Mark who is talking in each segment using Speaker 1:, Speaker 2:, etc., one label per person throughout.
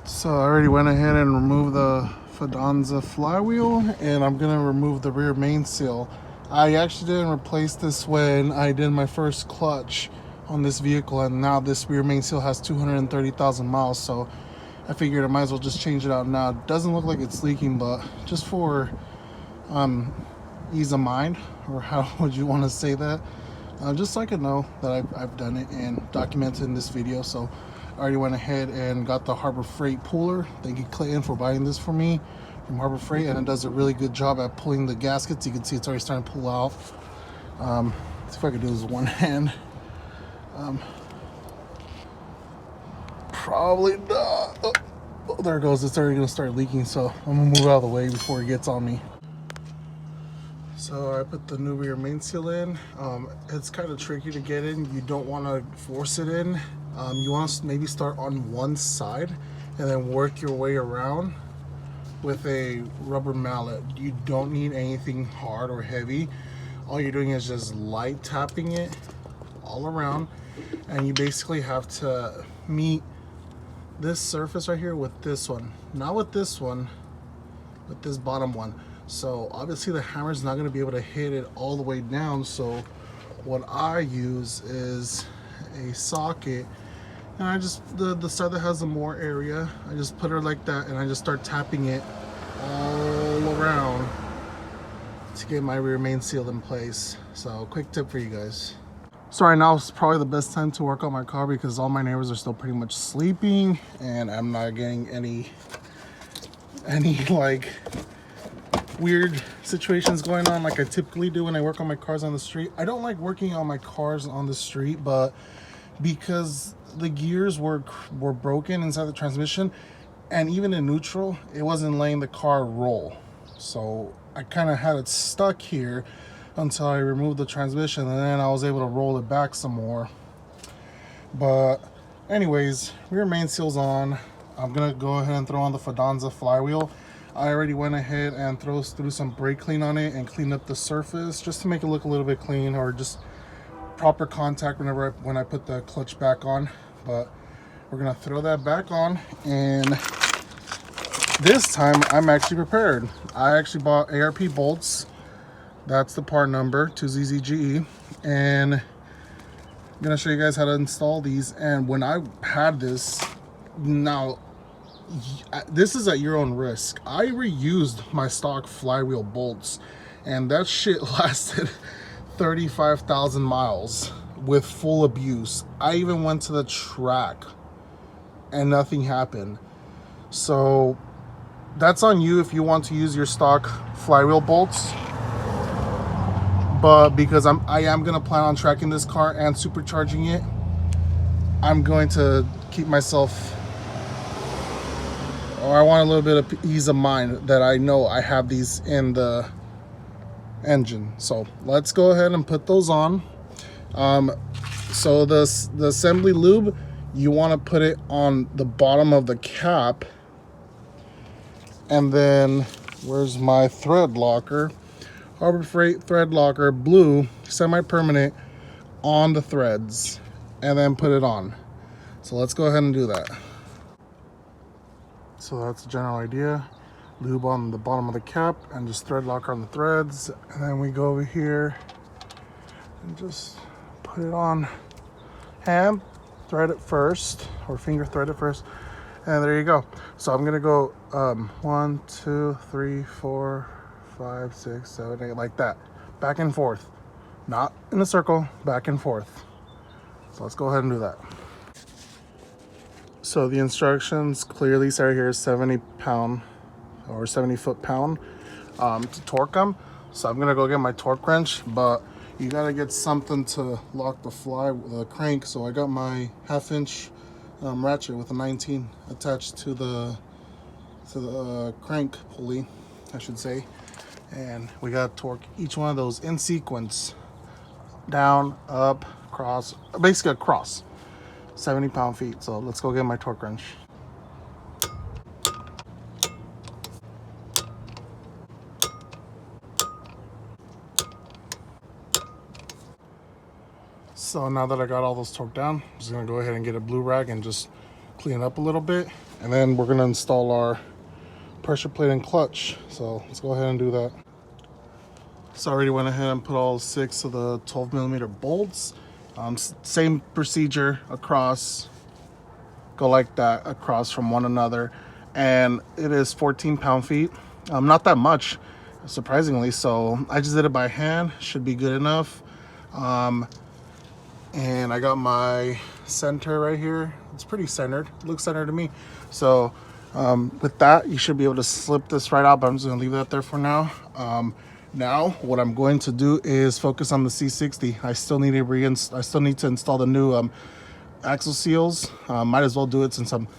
Speaker 1: So I already went ahead and removed the Fidanza flywheel, and I'm gonna remove the rear main seal. I actually didn't replace this when I did my first clutch on this vehicle, and now this rear main seal has 230,000 miles, so I figured I might as well just change it out now. It doesn't look like it's leaking, but just for ease of mind, or how would you want to say that, just so I could know that I've done it and documented in this video. So I already went ahead and got the Harbor Freight puller. Thank you, Clayton, for buying this for me from Harbor Freight, and it does a really good job at pulling the gaskets. You can see it's already starting to pull out. See if I could do this with one hand. Probably not. Oh, there it goes. It's already gonna start leaking, so I'm gonna move out of the way before it gets on me. So I put the new rear main seal in. It's kind of tricky to get in. You don't want to force it in. You want to maybe start on one side and then work your way around with a rubber mallet. You don't need anything hard or heavy. All you're doing is just light tapping it all around, and you basically have to meet this surface right here with this one. Not with this one, with this bottom one. So obviously the hammer is not going to be able to hit it all the way down, so what I use is a socket, and I just, the side that has the more area, I just put it like that, and I just start tapping it all around to get my rear main seal in place. So quick tip for you guys. So right now is probably the best time to work on my car because all my neighbors are still pretty much sleeping, and I'm not getting any like weird situations going on like I typically do when I work on my cars on the street. I don't like working on my cars on the street, but because the gears were broken inside the transmission, and even in neutral, it wasn't letting the car roll. So I kind of had it stuck here until I removed the transmission, and then I was able to roll it back some more. But anyways, rear main seal's on. I'm gonna go ahead and throw on the Fidanza flywheel. I already went ahead and threw some brake clean on it and cleaned up the surface just to make it look a little bit clean, or just proper contact when I put the clutch back on. But we're gonna throw that back on, and this time I'm actually prepared. I actually bought ARP bolts. That's the part number 2ZZGE, and I'm gonna show you guys how to install these. And when I had this, now this is at your own risk. I reused my stock flywheel bolts, and that shit lasted 35,000 miles with full abuse. I even went to the track and nothing happened. So that's on you if you want to use your stock flywheel bolts. But because I am gonna plan on tracking this car and supercharging it, I'm going to keep myself, or I want a little bit of ease of mind that I know I have these in the engine. So let's go ahead and put those on. So the assembly lube, you want to put it on the bottom of the cap, and then where's my thread locker? Harbor Freight thread locker, blue, semi-permanent, on the threads, and then put it on. So let's go ahead and do that. So that's the general idea. Lube on the bottom of the cap and just thread locker on the threads, and then we go over here and just put it on, hand thread it first, or finger thread it first, and there you go. So I'm gonna go 1, 2, 3, 4, 5, 6, 7, 8, like that, back and forth, not in a circle, back and forth. So let's go ahead and do that. So the instructions clearly say right here 70 pound or 70 foot-pound to torque them. So I'm gonna go get my torque wrench, but you gotta get something to lock the crank. So I got my 1/2 inch ratchet with a 19 attached to the crank pulley, I should say. And we gotta torque each one of those in sequence, down, up, across, basically across 70 pound-feet. So let's go get my torque wrench. So now that I got all those torqued down, I'm just gonna go ahead and get a blue rag and just clean it up a little bit, and then we're gonna install our pressure plate and clutch. So let's go ahead and do that. So I already went ahead and put all 6 of the 12mm bolts. Same procedure across, go like that across from one another, and it is 14 pound-feet. Not that much, surprisingly, so I just did it by hand. Should be good enough. And I got my center right here. It's pretty centered, looks centered to me. So with that, you should be able to slip this right out, but I'm just gonna leave that there for now. Now what I'm going to do is focus on the C60. I still need to install the new axle seals. Might as well do it since I'm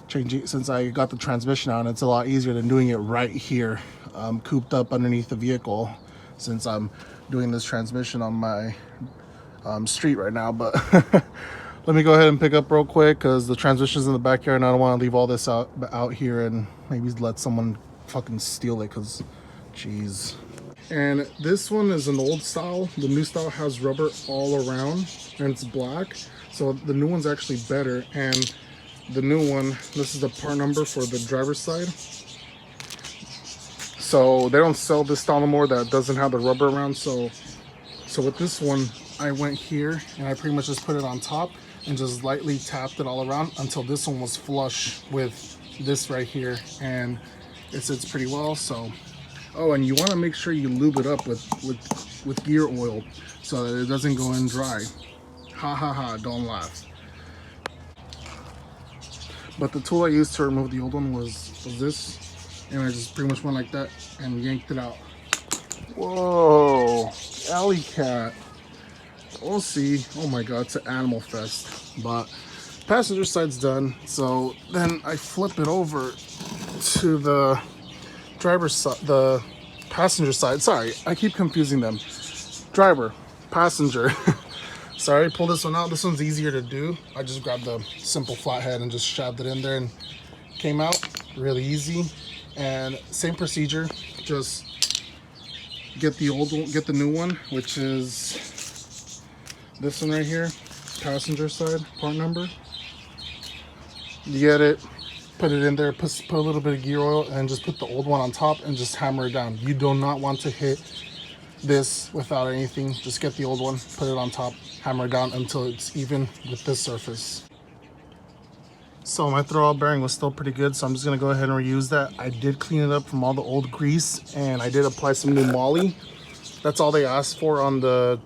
Speaker 1: changing, since I got the transmission out. It's a lot easier than doing it right here, cooped up underneath the vehicle, since I'm doing this transmission on my street right now. But let me go ahead and pick up real quick, because the transmission's in the backyard and I don't want to leave all this out here and maybe let someone fucking steal it, because jeez. And this one is an old style. The new style has rubber all around and it's black, so the new one's actually better. And the new one, this is the part number for the driver's side, so they don't sell this style anymore that doesn't have the rubber around. So with this one, I went here and I pretty much just put it on top and just lightly tapped it all around until this one was flush with this right here, and it sits pretty well. So oh, and you want to make sure you lube it up with gear oil so that it doesn't go in dry. Ha ha ha, don't laugh. But the tool I used to remove the old one was this, and I just pretty much went like that and yanked it out. Whoa, alley cat. We'll see. Oh my god, it's an animal fest. But passenger side's done, so then I flip it over to the driver's side, the passenger side. Sorry, I keep confusing them. Driver, passenger. Sorry, pull this one out. This one's easier to do. I just grabbed the simple flathead and just shoved it in there and came out really easy. And same procedure, just get the old one, get the new one, which is this one right here, passenger side, part number. You get it, put it in there, put a little bit of gear oil, and just put the old one on top and just hammer it down. You do not want to hit this without anything. Just get the old one, put it on top, hammer it down until it's even with this surface. So my throwout bearing was still pretty good, so I'm just gonna go ahead and reuse that. I did clean it up from all the old grease, and I did apply some new moly. That's all they asked for on the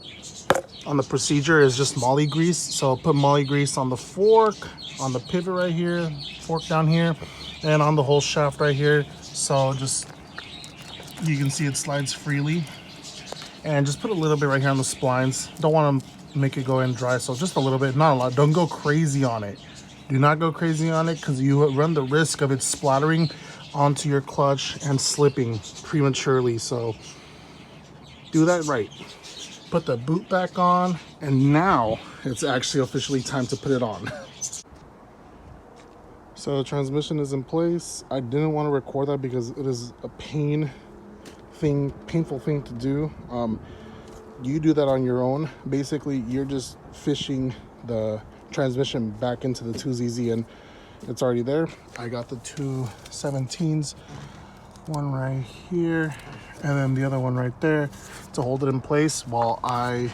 Speaker 1: procedure, is just moly grease. So put moly grease on the fork, on the pivot right here, fork down here, and on the whole shaft right here. So just, you can see it slides freely. And just put a little bit right here on the splines. Don't want to make it go in dry, so just a little bit, not a lot. Don't go crazy on it. Do not go crazy on it, because you run the risk of it splattering onto your clutch and slipping prematurely. So do that right. Put the boot back on, and now it's actually officially time to put it on. So the transmission is in place. I didn't want to record that because it is a painful thing to do. You do that on your own. Basically, you're just fishing the transmission back into the 2ZZ, and it's already there. I got the two 17s, one right here and then the other one right there to hold it in place while I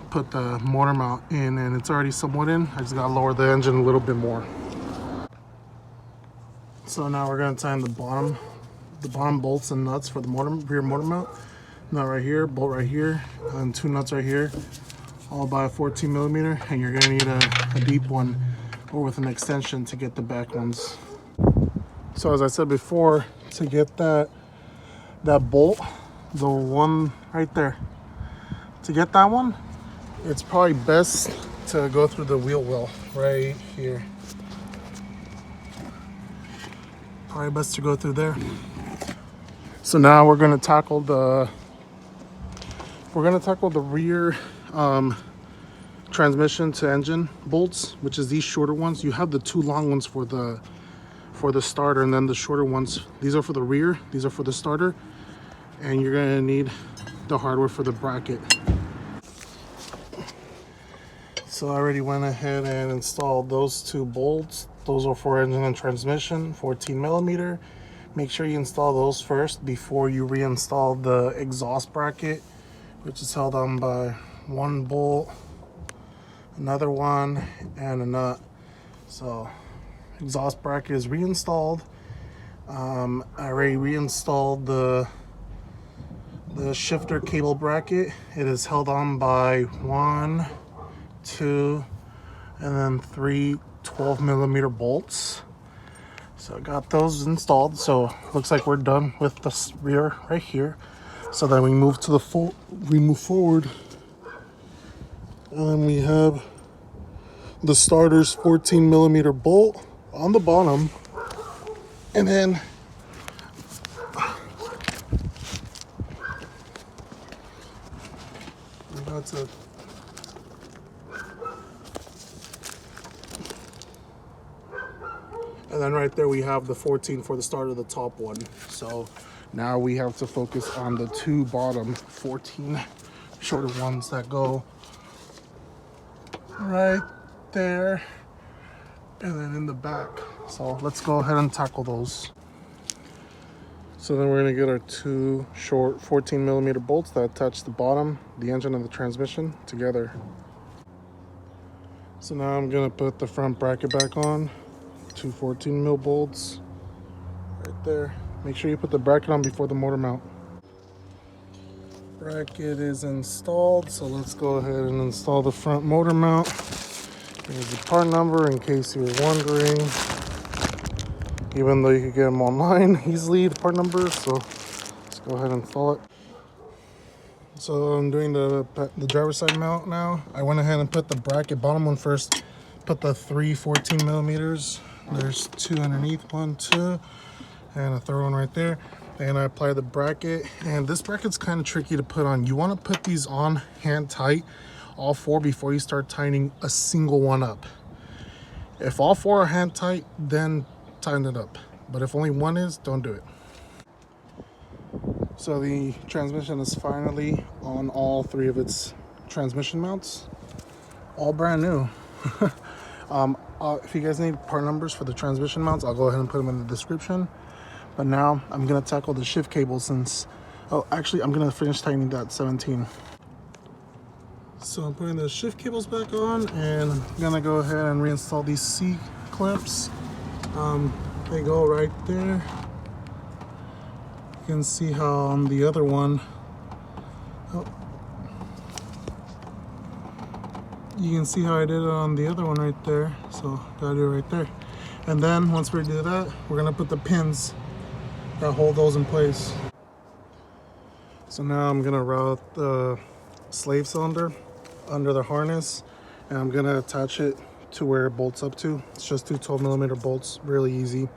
Speaker 1: put the motor mount in, and it's already somewhat in. I just gotta lower the engine a little bit more. So now we're gonna tighten the bottom bolts and nuts for the rear motor mount. Nut right here, bolt right here, and two nuts right here, all by a 14mm, and you're gonna need a deep one or with an extension to get the back ones. So as I said before, to get that bolt, the one right there, to get that one, it's probably best to go through the wheel well right here. Probably best to go through there. So now we're gonna tackle the rear transmission to engine bolts, which is these shorter ones. You have the two long ones for the starter, and then the shorter ones, these are for the rear, these are for the starter, and you're gonna need the hardware for the bracket. So I already went ahead and installed those two bolts, Those are for engine and transmission, 14 millimeter. Make sure you install those first before you reinstall the exhaust bracket, which is held on by one bolt, another one, and a nut. So exhaust bracket is reinstalled. I already reinstalled the shifter cable bracket. It is held on by 1, 2, and then 3 12 millimeter bolts. So I got those installed. So looks like we're done with the rear right here. So then we move to we move forward, and then we have the starter's 14 millimeter bolt on the bottom, and then we're about to and then right there we have the 14 for the start of the top one. So now we have to focus on the two bottom 14 shorter ones that go right there and then in the back. So let's go ahead and tackle those. So then we're gonna get our two short 14 millimeter bolts that attach the bottom, the engine, and the transmission together. So now I'm gonna put the front bracket back on. Two 14 mil bolts right there. Make sure you put the bracket on before the motor mount. Bracket is installed, so let's go ahead and install the front motor mount. Here's the part number in case you were wondering. Even though you can get them online easily, the part numbers. So let's go ahead and install it. So I'm doing the driver's side mount now. I went ahead and put the bracket bottom one first. Put the 3 14 millimeters. There's two underneath, 1, 2, and a third one right there. And I apply the bracket, and this bracket's kind of tricky to put on. You want to put these on hand tight, all four, before you start tightening a single one up. If all four are hand tight, then tighten it up. But if only one is, don't do it. So the transmission is finally on all three of its transmission mounts. All brand new. If you guys need part numbers for the transmission mounts, I'll go ahead and put them in the description. But now I'm gonna tackle the shift cable since, oh, actually I'm gonna finish tightening that 17. So I'm putting the shift cables back on, and I'm gonna go ahead and reinstall these C clips. They go right there. You can see how on the other one, oh, you can see how I did it on the other one right there. So gotta do it right there. And then once we do that, we're gonna put the pins that hold those in place. So now I'm gonna route the slave cylinder under the harness, and I'm gonna attach it to where it bolts up to. It's just two 12 millimeter bolts, really easy.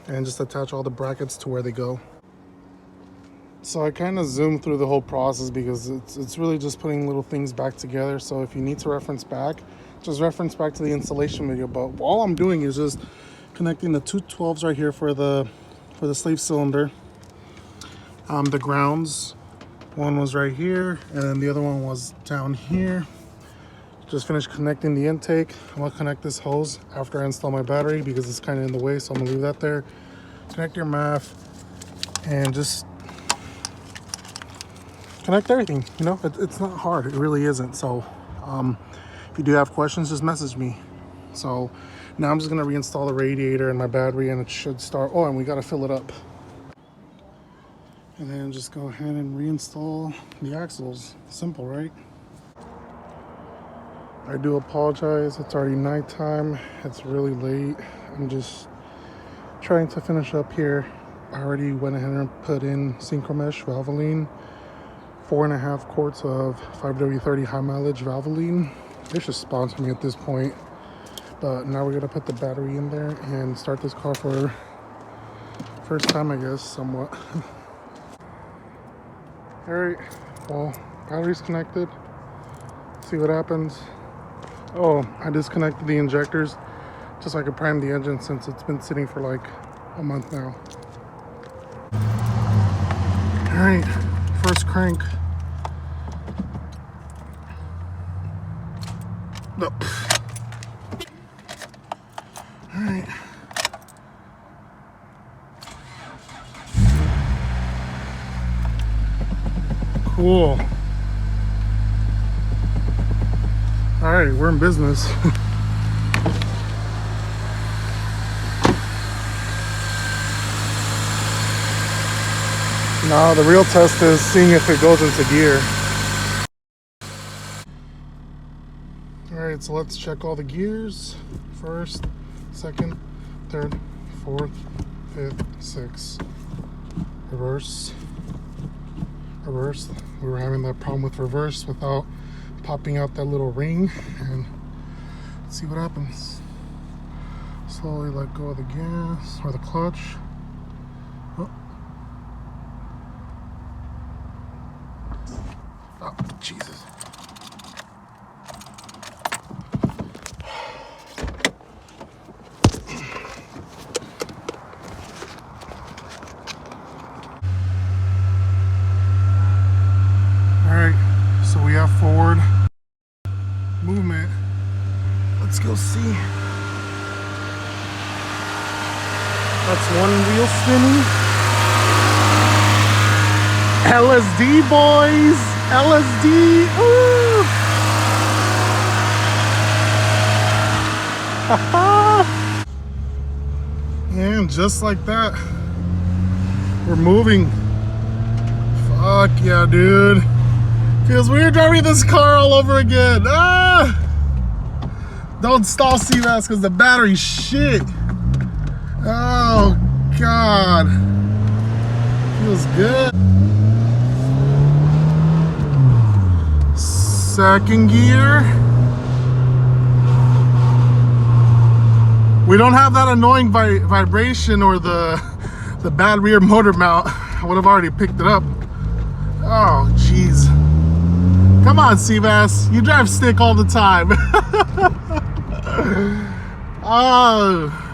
Speaker 1: And just attach all the brackets to where they go. So I kind of zoomed through the whole process because it's really just putting little things back together. So if you need to reference back, just reference back to the installation video. But all I'm doing is just connecting the two 12s right here for the slave cylinder. The grounds, one was right here, and then the other one was down here. Just finished connecting the intake. I'm gonna connect this hose after I install my battery because it's kind of in the way, so I'm gonna leave that there. Connect your MAF and just connect everything. You know, it's not hard, it really isn't. So if you do have questions, just message me. So now I'm just gonna reinstall the radiator and my battery, and it should start. Oh, and we gotta fill it up. And then just go ahead and reinstall the axles. Simple, right? I do apologize, it's already nighttime, it's really late. I'm just trying to finish up here. I already went ahead and put in Synchromesh Valvoline, 4.5 quarts of 5W30 high mileage Valvoline. They should sponsor me at this point. But now we're gonna put the battery in there and start this car for first time, I guess, somewhat. All right, well, battery's connected. See what happens. Oh, I disconnected the injectors just so I could prime the engine since it's been sitting for like a month now. All right, first crank. All right. Cool. All right, we're in business. Now the real test is seeing if it goes into gear. All right, so let's check all the gears. First, second, third, fourth, fifth, sixth. Reverse. Reverse. We were having that problem with reverse without popping out that little ring, and let's see what happens. Slowly let go of the gas or the clutch. Oh, oh Jesus. Alright, so we have forward movement. Let's go see. That's one wheel spinning. LSD, boys! LSD! Ooh! And just like that, we're moving. Fuck yeah, dude. Feels weird driving this car all over again. Ah! Don't stall CVAS because the battery's shit. Oh God. Feels good. Second gear. We don't have that annoying vibration or the bad rear motor mount. I would have already picked it up. Oh jeez. Come on, CVAS. You drive stick all the time. Oh.